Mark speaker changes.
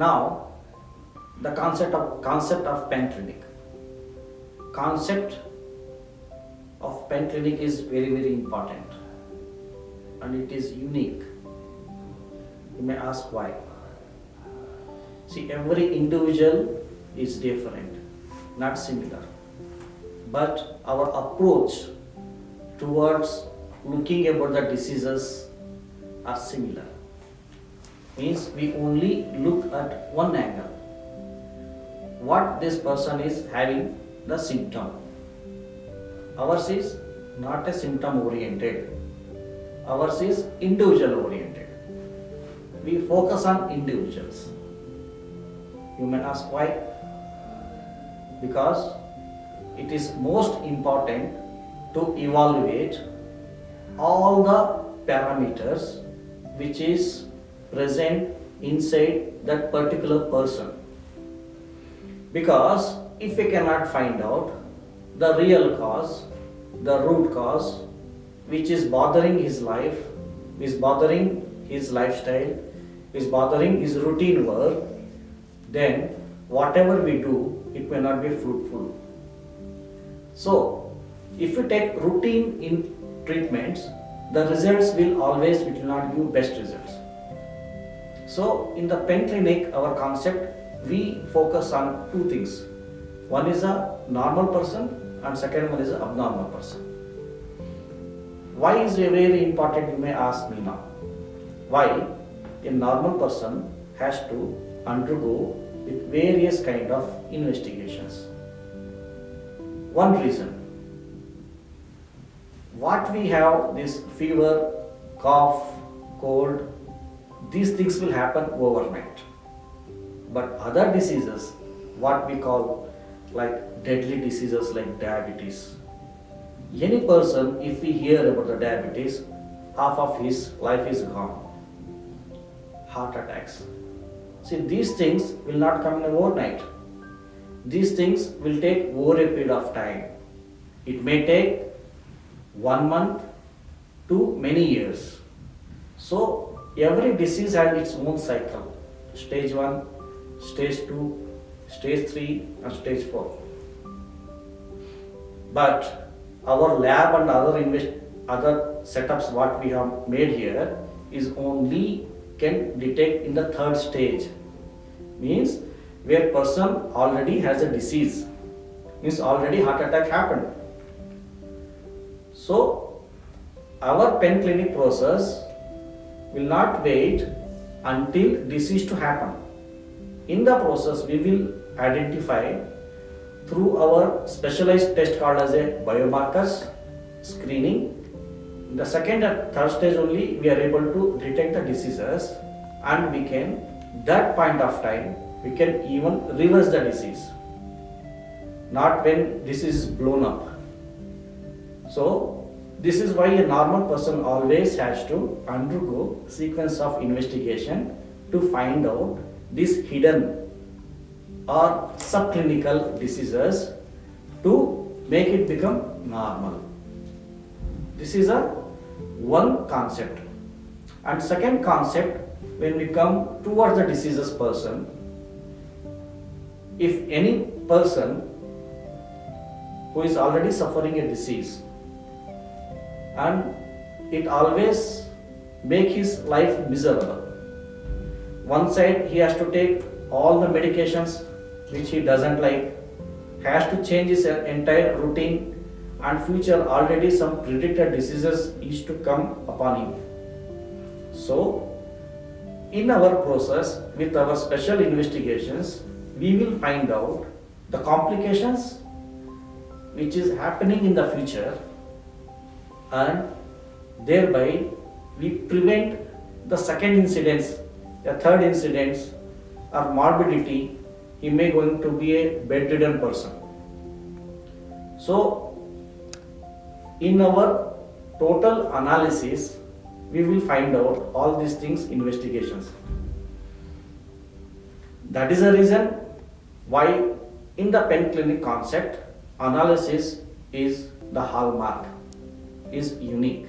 Speaker 1: Now, the concept of pen clinic. Concept of pen clinic is very important, and it is unique. You may ask why. See, every individual is different, not similar, but our approach towards looking about the diseases are similar. Means we only look at one angle. What this person is having the symptom. Ours is not a symptom oriented. Ours is individual oriented. We focus on individuals. You may ask why? Because it is most important to evaluate all the parameters which is present inside that particular person. Because if we cannot find out the real cause, the root cause, which is bothering his life, is bothering his lifestyle, is bothering his routine work, then whatever we do, it may not be fruitful. So, if you take routine in treatments, the results will not give best results. So, in the pen clinic, our concept, we focus on two things. One is a normal person and second one is an abnormal person. Why is it very important, you may ask me now. Why? A normal person has to undergo with various kind of investigations. One reason. What we have, this fever, cough, cold, these things will happen overnight. But other diseases, what we call like deadly diseases like diabetes. Any person, if we hear about the diabetes, half of his life is gone. Heart attacks. See, these things will not come in overnight. These things will take over a period of time. It may take 1 month to many years. So, every disease has its own cycle. Stage 1, stage 2, stage 3 and stage 4. But our lab and other setups what we have made here is only can detect in the third stage. Means where person already has a disease. Means already heart attack happened. So our pen clinic process will not wait until disease to happen. In the process, we will identify through our specialized test called as a biomarkers screening. In the second and third stage only, we are able to detect the diseases, and we can, that point of time, we can even reverse the disease. Not when disease is blown up. So, this is why a normal person always has to undergo sequence of investigation to find out these hidden or subclinical diseases to make it become normal. This is one concept. And second concept, when we come towards the diseases person, if any person who is already suffering a disease and it always make his life miserable. One side he has to take all the medications which he doesn't like, has to change his entire routine, and future already some predicted diseases is to come upon him. So, in our process with our special investigations, we will find out the complications which is happening in the future, and thereby we prevent the second incidents, the third incidents or morbidity. He may going to be a bedridden person. So, in our total analysis, we will find out all these things, investigations. That is the reason why in the pen clinic concept, analysis is the hallmark, is unique.